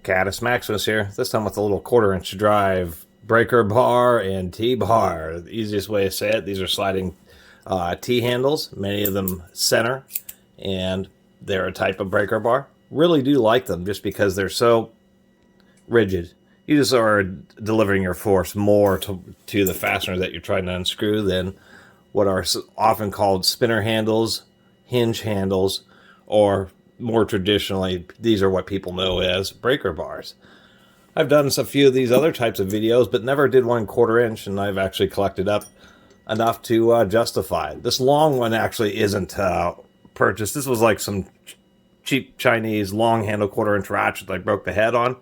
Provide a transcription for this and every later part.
Catus Maximus here, this time with a little 1/4 inch drive breaker bar and T-bar. The easiest way to say it, these are sliding T-handles, many of them center, and they're a type of breaker bar. Really do like them just because they're so rigid. You just are delivering your force more to the fastener that you're trying to unscrew than what are often called spinner handles, hinge handles, or more traditionally, these are what people know as breaker bars. I've done a few of these other types of videos, but never did one 1/4 inch, and I've actually collected up enough to justify it. This long one actually isn't purchased. This was like some cheap Chinese long handle 1/4 inch ratchet that I broke the head on,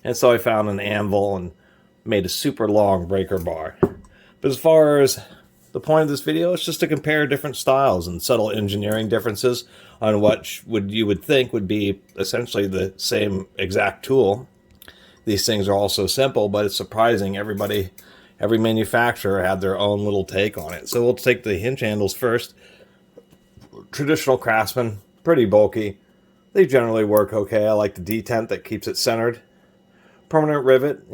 and so I found an anvil and made a super long breaker bar. But as far as the point of this video, it's just to compare different styles and subtle engineering differences on what you would think would be essentially the same exact tool. These things are all so simple, but it's surprising. Every manufacturer had their own little take on it. So we'll take the hinge handles first. Traditional Craftsman, pretty bulky. They generally work okay. I like the detent that keeps it centered. Permanent rivet,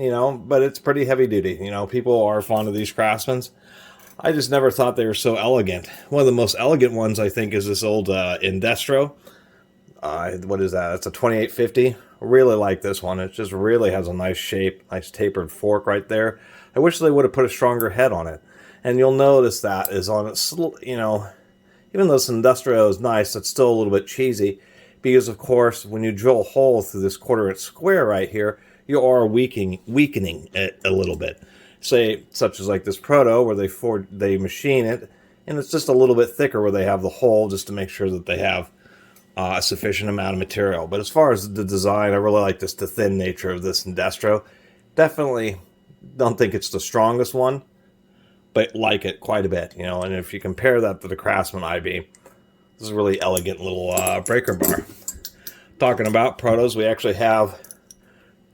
but it's pretty heavy duty. People are fond of these Craftsmans. I just never thought they were so elegant. One of the most elegant ones, I think, is this old Indestro. What is that? It's a 2850. I really like this one. It just really has a nice shape, nice tapered fork right there. I wish they would have put a stronger head on it. And you'll notice that is on it, even though this Indestro is nice, it's still a little bit cheesy. Because, of course, when you drill a hole through this 1/4 inch square right here, you are weakening it a little bit. Say, such as like this Proto, where they machine it, and it's just a little bit thicker where they have the hole just to make sure that they have a sufficient amount of material. But as far as the design, I really like the thin nature of this Indestro. Definitely don't think it's the strongest one, but like it quite a bit, and if you compare that to the Craftsman IB, this is a really elegant little breaker bar. Talking about Protos, we actually have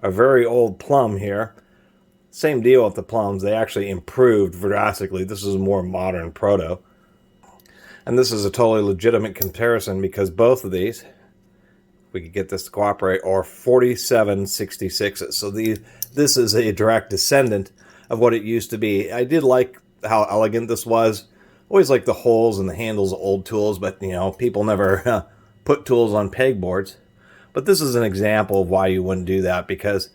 a very old plum here. Same deal with the plums. They actually improved drastically. This is a more modern Proto. And this is a totally legitimate comparison because both of these, if we could get this to cooperate, are 4766s. So this is a direct descendant of what it used to be. I did like how elegant this was. Always like the holes and the handles of old tools, but people never put tools on pegboards. But this is an example of why you wouldn't do that because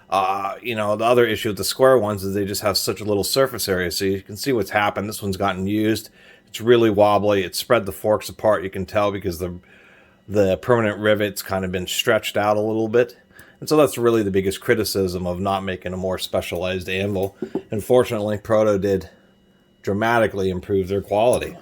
the other issue with the square ones is they just have such a little surface area. So you can see what's happened. This one's gotten used. It's really wobbly. It spread the forks apart. You can tell because the permanent rivet's kind of been stretched out a little bit. And so that's really the biggest criticism of not making a more specialized anvil. Unfortunately, Proto did dramatically improve their quality.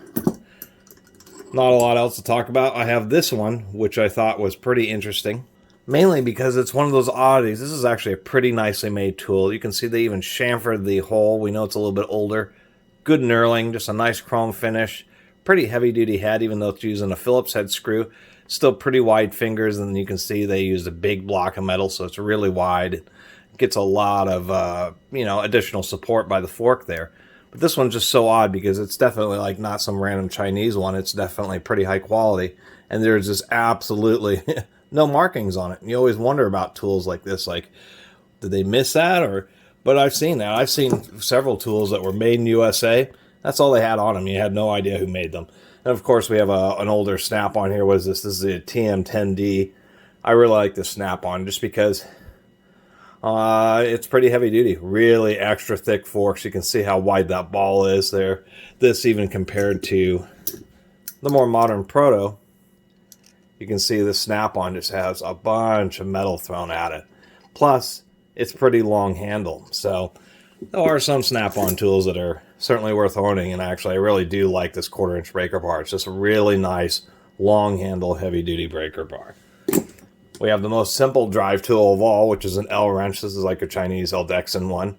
Not a lot else to talk about. I have this one, which I thought was pretty interesting. Mainly because it's one of those oddities. This is actually a pretty nicely made tool. You can see they even chamfered the hole. We know it's a little bit older. Good knurling, just a nice chrome finish. Pretty heavy duty head, even though it's using a Phillips head screw. Still pretty wide fingers, and you can see they used a big block of metal, so it's really wide. It gets a lot of additional support by the fork there. But this one's just so odd because it's definitely like not some random Chinese one. It's definitely pretty high quality, and there's just absolutely no markings on it. And you always wonder about tools like this, like, did they miss that? But I've seen that. I've seen several tools that were made in USA. That's all they had on them. You had no idea who made them. And of course, we have an older snap-on here. What is this? This is a TM10D. I really like this snap-on just because it's pretty heavy duty. Really extra thick forks. You can see how wide that ball is there. This even compared to the more modern Proto, you can see the snap-on just has a bunch of metal thrown at it. Plus, it's pretty long handle. So there are some snap-on tools that are certainly worth owning. And actually, I really do like this 1/4 inch breaker bar. It's just a really nice, long handle, heavy-duty breaker bar. We have the most simple drive tool of all, which is an L wrench. This is like a Chinese L-Dexin one.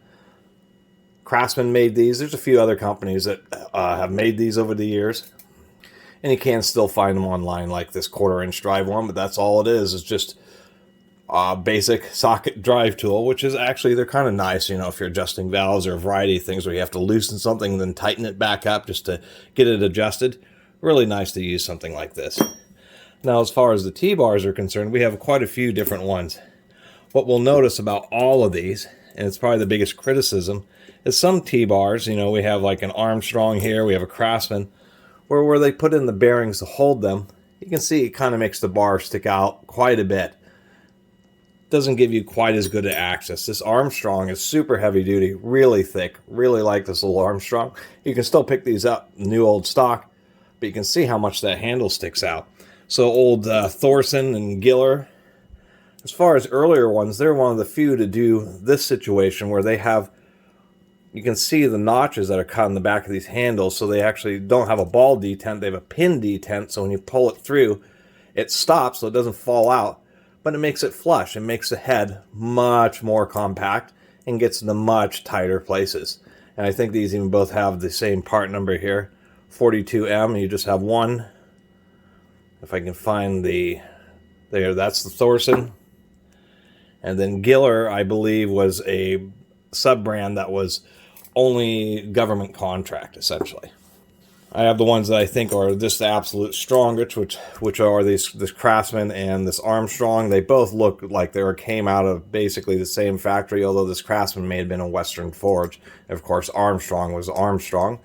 Craftsman made these. There's a few other companies that have made these over the years. And you can still find them online like this 1/4 inch drive one, but that's all it is. It's just a basic socket drive tool, which is actually, they're kind of nice, if you're adjusting valves or a variety of things where you have to loosen something and then tighten it back up just to get it adjusted. Really nice to use something like this. Now, as far as the T-bars are concerned, we have quite a few different ones. What we'll notice about all of these, and it's probably the biggest criticism, is some T-bars, you know, we have like an Armstrong here, we have a Craftsman, where they put in the bearings to hold them, you can see it kind of makes the bar stick out quite a bit. Doesn't give you quite as good an access. This Armstrong is super heavy duty, really thick. Really like this little Armstrong. You can still pick these up, new old stock, but you can see how much that handle sticks out. So old Thorson and Giller, as far as earlier ones, they're one of the few to do this situation where they have, you can see the notches that are cut in the back of these handles, so they actually don't have a ball detent, they have a pin detent, so when you pull it through, it stops so it doesn't fall out. But it makes it flush. It makes the head much more compact and gets into much tighter places. And I think these even both have the same part number here, 42M. You just have one. If I can find there, that's the Thorson. And then Giller, I believe, was a sub-brand that was only government contract, essentially. I have the ones that I think are just the absolute strongest, which are this Craftsman and this Armstrong. They both look like they came out of basically the same factory, although this Craftsman may have been a Western forge. And of course, Armstrong was Armstrong.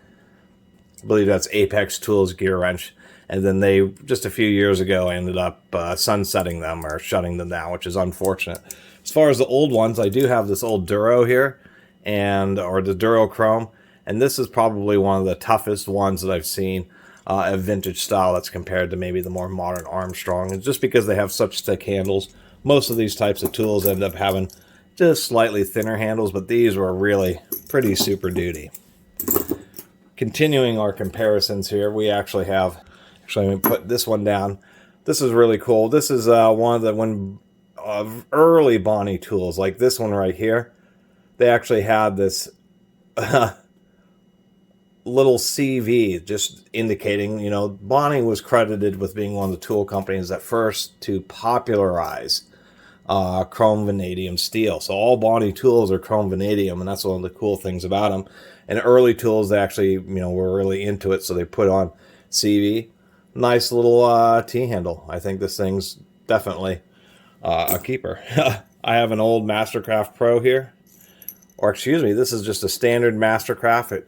I believe that's Apex Tools gear wrench. And then they, just a few years ago, ended up sunsetting them or shutting them down, which is unfortunate. As far as the old ones, I do have this old Duro here, or the Duro Chrome. And this is probably one of the toughest ones that I've seen a vintage style that's compared to maybe the more modern Armstrong. And just because they have such thick handles, most of these types of tools end up having just slightly thinner handles, but these were really pretty super duty. Continuing our comparisons here, we actually have, let me put this one down. This is really cool. This is one of the early Bonnie tools, like this one right here. They actually had this little CV, just indicating, you know, Bonnie was credited with being one of the tool companies that first to popularize chrome vanadium steel. So all Bonnie tools are chrome vanadium, and that's one of the cool things about them. And early tools, they actually, you know, were really into it, so they put on CV. Nice little T-handle. I think this thing's definitely a keeper. I have an old Mastercraft Pro here, or excuse me, this is just a standard Mastercraft.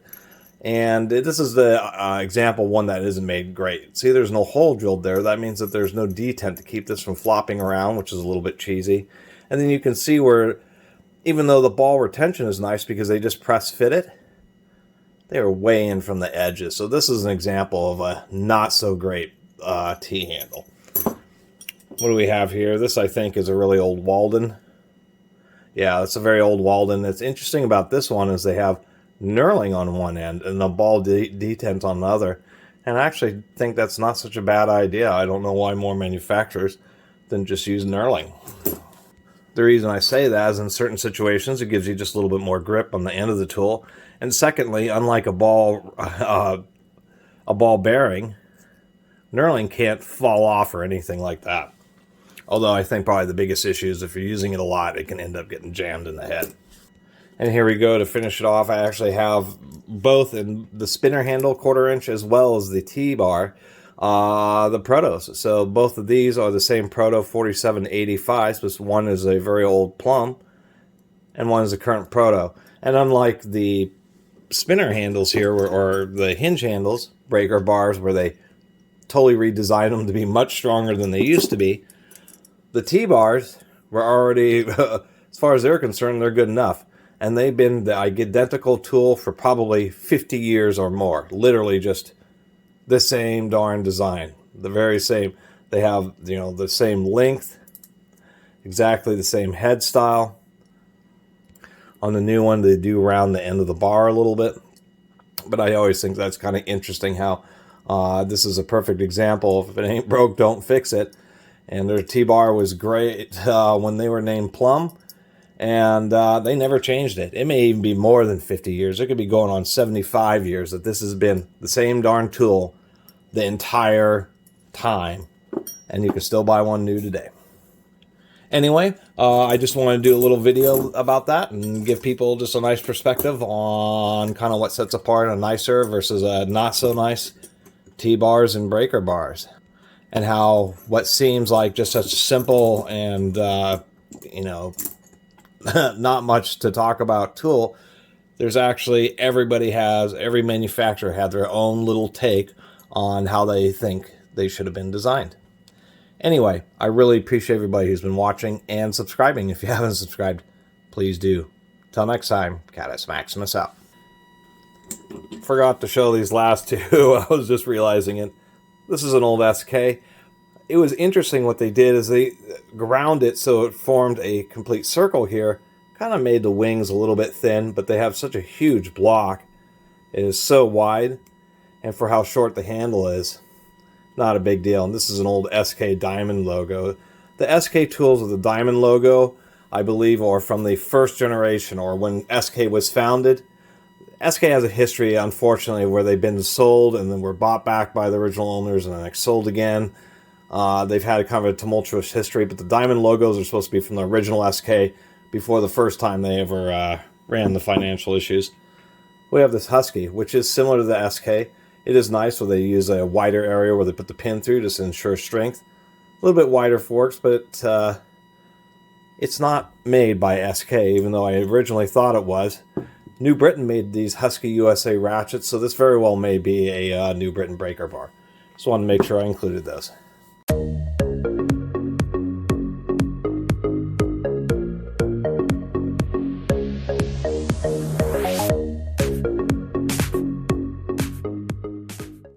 And this is the example one that isn't made great. See, there's no hole drilled there. That means that there's no detent to keep this from flopping around, which is a little bit cheesy. And then you can see where, even though the ball retention is nice because they just press fit it, they are way in from the edges. So this is an example of a not so great T-handle. What do we have here? This, I think, is a really old Walden. Yeah, it's a very old Walden. It's interesting about this one is they have knurling on one end and the ball detent on the other. And I actually think that's not such a bad idea. I don't know why more manufacturers than just use knurling. The reason I say that is in certain situations it gives you just a little bit more grip on the end of the tool. And secondly, unlike a ball bearing, knurling can't fall off or anything like that. Although I think probably the biggest issue is if you're using it a lot, it can end up getting jammed in the head. And here we go to finish it off. I actually have both in the spinner handle 1/4 inch as well as the T-bar, the protos. So both of these are the same proto 4785, but one is a very old plum and one is a current proto. And unlike the spinner handles here, or the hinge handles, breaker bars, where they totally redesigned them to be much stronger than they used to be, the T-bars were already, as far as they're concerned, they're good enough. And they've been the identical tool for probably 50 years or more. Literally just the same darn design. The very same. They have, you know, the same length. Exactly the same head style. On the new one, they do round the end of the bar a little bit. But I always think that's kind of interesting how this is a perfect example of if it ain't broke, don't fix it. And their T-bar was great when they were named Plum. And they never changed it. It may even be more than 50 years. It could be going on 75 years that this has been the same darn tool the entire time. And you can still buy one new today. Anyway, I just wanted to do a little video about that and give people just a nice perspective on kind of what sets apart a nicer versus a not so nice T-bars and breaker bars. And how what seems like just such simple and you know, not much to talk about tool. There's actually, every manufacturer had their own little take on how they think they should have been designed. Anyway, I really appreciate everybody who's been watching and subscribing. If you haven't subscribed, please do. Till next time, Catus Maximus out. Forgot to show these last two. I was just realizing it. This is an old SK. It was interesting what they did is they ground it so it formed a complete circle here. Kind of made the wings a little bit thin, but they have such a huge block. It is so wide, and for how short the handle is, not a big deal. And this is an old SK Diamond logo. The SK tools with the Diamond logo, I believe, are from the first generation, or when SK was founded. SK has a history, unfortunately, where they've been sold and then were bought back by the original owners and then sold again. They've had a kind of a tumultuous history, but the Diamond logos are supposed to be from the original SK before the first time they ever ran the financial issues. We have this Husky, which is similar to the SK. It is nice where they use a wider area where they put the pin through just to ensure strength. A little bit wider forks, but it's not made by SK, even though I originally thought it was. New Britain made these Husky USA ratchets, so this very well may be a New Britain breaker bar. Just wanted to make sure I included those.